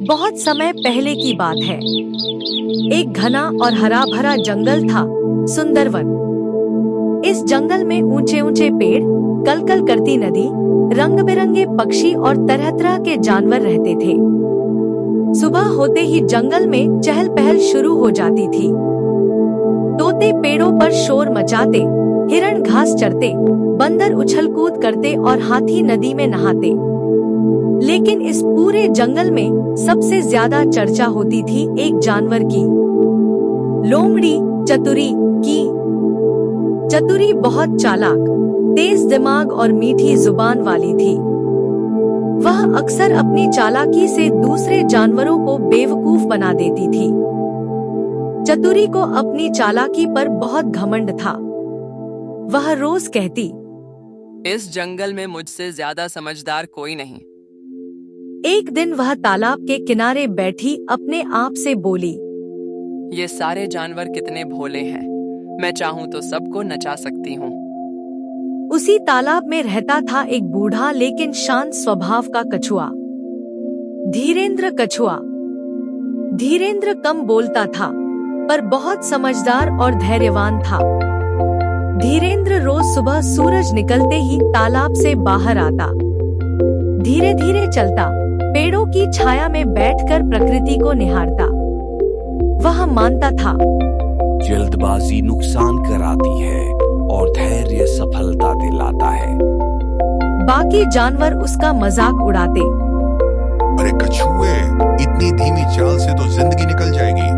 बहुत समय पहले की बात है। एक घना और हरा भरा जंगल था, सुंदरवन। इस जंगल में ऊंचे ऊंचे पेड़, कलकल करती नदी, रंग बिरंगे पक्षी और तरह तरह के जानवर रहते थे। सुबह होते ही जंगल में चहल पहल शुरू हो जाती थी। तोते पेड़ों पर शोर मचाते, हिरण घास चरते, बंदर उछल कूद करते और हाथी नदी में नहाते। लेकिन इस पूरे जंगल में सबसे ज्यादा चर्चा होती थी एक जानवर की, लोमड़ी चतुरी की। चतुरी बहुत चालाक, तेज दिमाग और मीठी जुबान वाली थी। वह अक्सर अपनी चालाकी से दूसरे जानवरों को बेवकूफ बना देती थी। चतुरी को अपनी चालाकी पर बहुत घमंड था। वह रोज कहती, इस जंगल में मुझसे ज्यादा समझदार कोई नहीं। एक दिन वह तालाब के किनारे बैठी अपने आप से बोली, ये सारे जानवर कितने भोले हैं, मैं चाहूँ तो सबको नचा सकती हूँ। उसी तालाब में रहता था एक बूढ़ा लेकिन शांत स्वभाव का कछुआ, धीरेन्द्र कछुआ। धीरेन्द्र कम बोलता था पर बहुत समझदार और धैर्यवान था। धीरेन्द्र रोज सुबह सूरज निकलते ही तालाब से बाहर आता, धीरे धीरे चलता, पेड़ों की छाया में बैठकर प्रकृति को निहारता। वह मानता था, जल्दबाजी नुकसान कराती है और धैर्य सफलता दिलाता है। बाकी जानवर उसका मजाक उड़ाते, अरे कछुए, इतनी धीमी चाल से तो जिंदगी निकल जाएगी।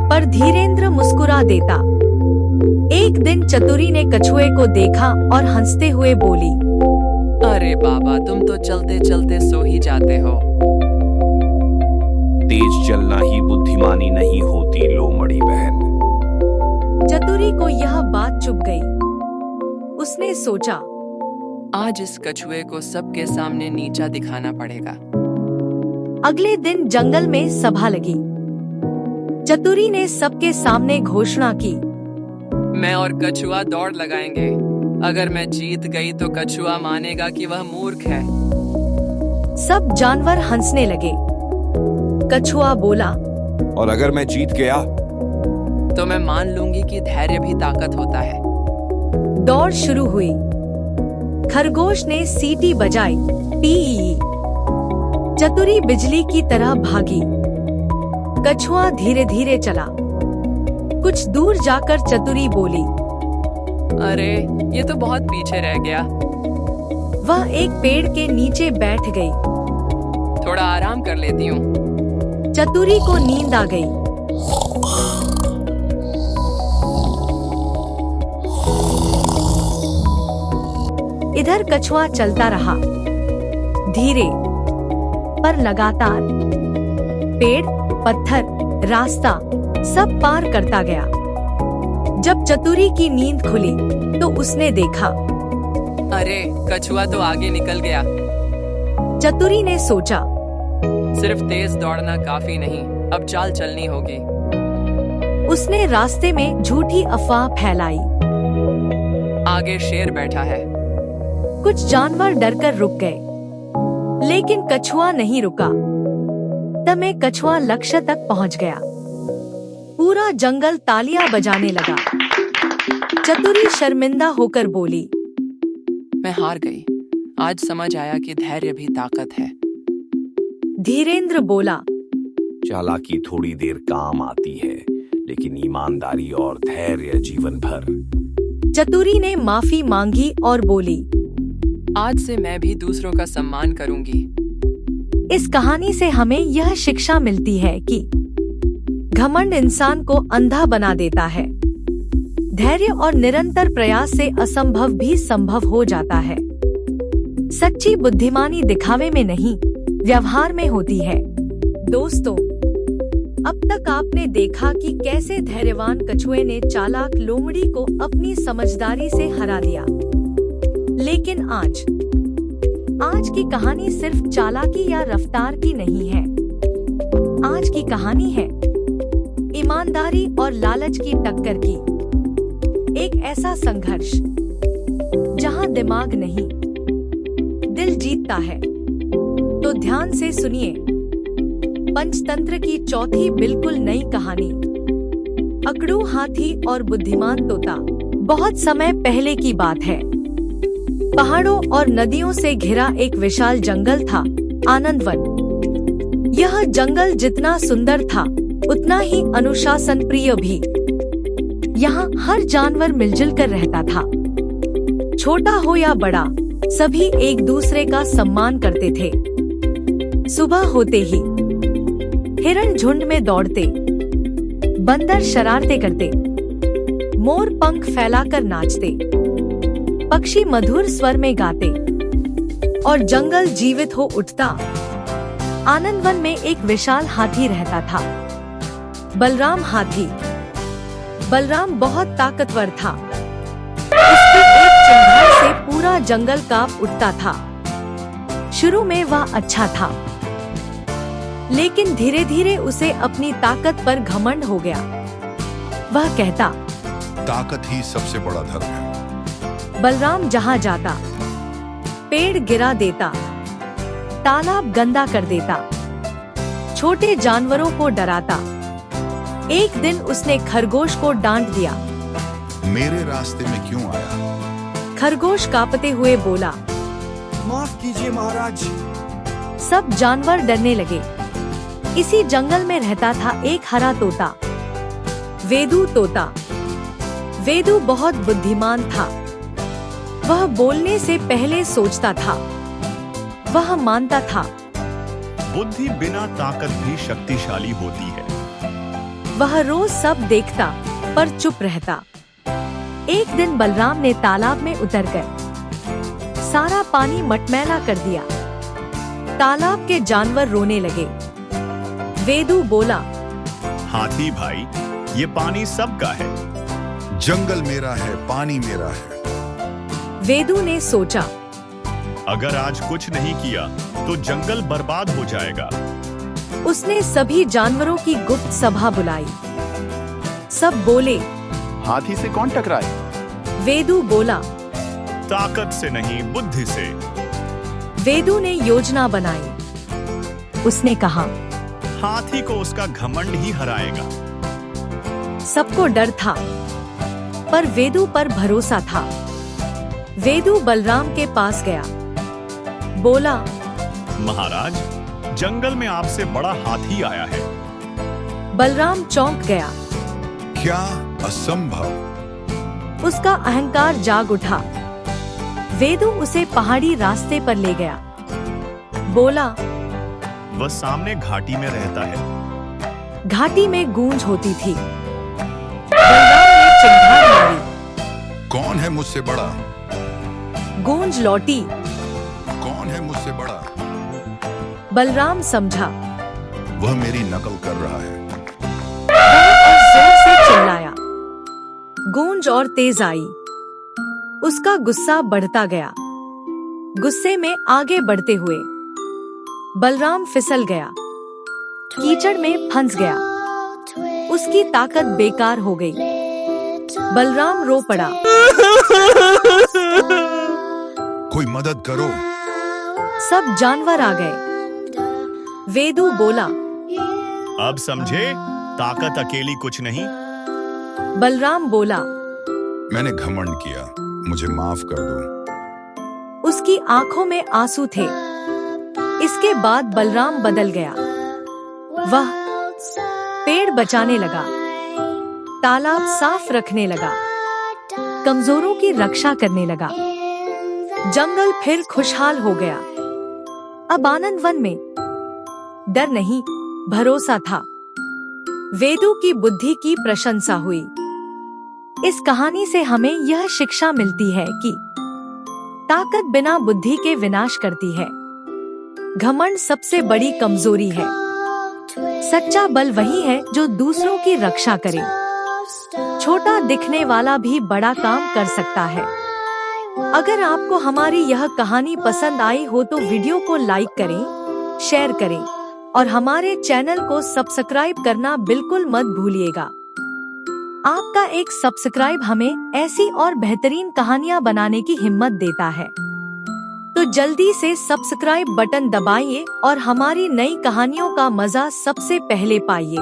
पर धीरेन्द्र मुस्कुरा देता। एक दिन चतुरी ने कछुए को देखा और हंसते हुए बोली, अरे बाबा, तुम तो चलते चलते सो ही जाते हो। तेज चलना ही बुद्धिमानी नहीं होती लोमड़ी बहन। चतुरी को यह बात चुभ गई। उसने सोचा, आज इस कछुए को सबके सामने नीचा दिखाना पड़ेगा। अगले दिन जंगल में सभा लगी। चतुरी ने सबके सामने घोषणा की, मैं और कछुआ दौड़ लगाएंगे। अगर मैं जीत गई तो कछुआ मानेगा कि वह मूर्ख है। सब जानवर हंसने लगे। कछुआ बोला, और अगर मैं जीत गया तो मैं मान लूंगी कि धैर्य भी ताकत होता है। दौड़ शुरू हुई। खरगोश ने सीटी बजाई, पी। चतुरी बिजली की तरह भागी। कछुआ धीरे धीरे चला। कुछ दूर जाकर चतुरी बोली, अरे ये तो बहुत पीछे रह गया। वह एक पेड़ के नीचे बैठ गई। थोड़ा आराम कर लेती हूँ। चतुरी को नींद आ गई। इधर कछुआ चलता रहा, धीरे पर लगातार। पेड़, पत्थर, रास्ता सब पार करता गया। जब चतुरी की नींद खुली तो उसने देखा, अरे कछुआ तो आगे निकल गया। चतुरी ने सोचा, सिर्फ तेज दौड़ना काफी नहीं, अब चाल चलनी होगी। उसने रास्ते में झूठी अफवाह फैलाई, आगे शेर बैठा है। कुछ जानवर डरकर रुक गए, लेकिन कछुआ नहीं रुका। तब कछुआ लक्ष्य तक पहुंच गया। पूरा जंगल तालियां बजाने लगा। चतुरी शर्मिंदा होकर बोली, मैं हार गई। आज समझ आया कि धैर्य भी ताकत है। धीरेन्द्र बोला, चालाकी थोड़ी देर काम आती है, लेकिन ईमानदारी और धैर्य जीवन भर। चतुरी ने माफी मांगी और बोली, आज से मैं भी दूसरों का सम्मान करूंगी। इस कहानी से हमें यह शिक्षा मिलती है कि घमंड इंसान को अंधा बना देता है। धैर्य और निरंतर प्रयास से असंभव भी संभव हो जाता है। सच्ची बुद्धिमानी दिखावे में नहीं, व्यवहार में होती है। दोस्तों, अब तक आपने देखा कि कैसे धैर्यवान कछुए ने चालाक लोमड़ी को अपनी समझदारी से हरा दिया। लेकिन आज की कहानी सिर्फ चालाकी या रफ्तार की नहीं है। आज की कहानी है ईमानदारी और लालच की टक्कर की। एक ऐसा संघर्ष जहां दिमाग नहीं, दिल जीतता है। तो ध्यान से सुनिए। पंचतंत्र की चौथी बिल्कुल नई कहानी, अकड़ू हाथी और बुद्धिमान तोता। बहुत समय पहले की बात है। पहाड़ों और नदियों से घिरा एक विशाल जंगल था, आनंदवन। यह जंगल जितना सुंदर था उतना ही अनुशासन प्रिय भी। यहाँ हर जानवर मिलजुल कर रहता था। छोटा हो या बड़ा, सभी एक दूसरे का सम्मान करते थे। सुबह होते ही हिरण झुंड में दौड़ते, बंदर शरारतें करते, मोर पंख फैलाकर नाचते, पक्षी मधुर स्वर में गाते और जंगल जीवित हो उठता। आनंदवन में एक विशाल हाथी रहता था, बलराम हाथी। बलराम बहुत ताकतवर था। उसकी एक चिंगारी से पूरा जंगल कांप उठता था। शुरू में वह अच्छा था, लेकिन धीरे धीरे उसे अपनी ताकत पर घमंड हो गया। वह कहता, ताकत ही सबसे बड़ा धर्म है। बलराम जहाँ जाता, पेड़ गिरा देता, तालाब गंदा कर देता, छोटे जानवरों को डराता। एक दिन उसने खरगोश को डांट दिया। मेरे रास्ते में क्यों आया? खरगोश कांपते हुए बोला, माफ कीजिए महाराज। सब जानवर डरने लगे। इसी जंगल में रहता था एक हरा तोता, वेदू तोता। वेदू बहुत बुद्धिमान था। वह बोलने से पहले सोचता था। वह मानता था बुद्धि बिना ताकत भी शक्तिशाली होती है। वह रोज सब देखता पर चुप रहता। एक दिन बलराम ने तालाब में उतरकर सारा पानी मटमैला कर दिया। तालाब के जानवर रोने लगे। वेदू बोला, हाथी भाई, ये पानी सबका है। जंगल मेरा है, पानी मेरा है। वेदू ने सोचा, अगर आज कुछ नहीं किया तो जंगल बर्बाद हो जाएगा। उसने सभी जानवरों की गुप्त सभा बुलाई। सब बोले, हाथी से कौन टकराए? वेदू बोला। ताकत से नहीं, बुद्धि से। वेदू ने योजना बनाई। उसने कहा, हाथी को उसका घमंड ही हराएगा। सबको डर था, पर वेदू पर भरोसा था। वेदू बलराम के पास गया। बोला, महाराज, जंगल में आपसे बड़ा हाथी आया है। बलराम चौंक गया। क्या असंभव! उसका अहंकार जाग उठा। वेदू उसे पहाड़ी रास्ते पर ले गया। बोला, वह सामने घाटी में रहता है। घाटी में गूंज होती थी। बलराम ने चिंगार मारी। कौन है मुझसे बड़ा? गूंज लौटी। कौन है मुझसे बड़ा? बलराम समझा, वह मेरी नकल कर रहा है। और जोर से चिल्लाया। गूंज और तेज आई। उसका गुस्सा बढ़ता गया। गुस्से में आगे बढ़ते हुए बलराम फिसल गया, कीचड़ में फंस गया। उसकी ताकत बेकार हो गई। बलराम रो पड़ा। कोई मदद करो। सब जानवर आ गए। वेदू बोला, अब समझे, ताकत अकेली कुछ नहीं। बलराम बोला, मैंने घमंड किया, मुझे माफ कर दो। उसकी आंखों में आंसू थे। इसके बाद बलराम बदल गया। वह पेड़ बचाने लगा, तालाब साफ रखने लगा, कमजोरों की रक्षा करने लगा। जंगल फिर खुशहाल हो गया। अब आनंदवन में डर नहीं, भरोसा था। वेदू की बुद्धि की प्रशंसा हुई। इस कहानी से हमें यह शिक्षा मिलती है कि ताकत बिना बुद्धि के विनाश करती है। घमंड सबसे बड़ी कमजोरी है। सच्चा बल वही है जो दूसरों की रक्षा करे। छोटा दिखने वाला भी बड़ा काम कर सकता है। अगर आपको हमारी यह कहानी पसंद आई हो तो वीडियो को लाइक करें, शेयर करें और हमारे चैनल को सब्सक्राइब करना बिल्कुल मत भूलिएगा। आपका एक सब्सक्राइब हमें ऐसी और बेहतरीन कहानियाँ बनाने की हिम्मत देता है। तो जल्दी से सब्सक्राइब बटन दबाइए और हमारी नई कहानियों का मजा सबसे पहले पाइए।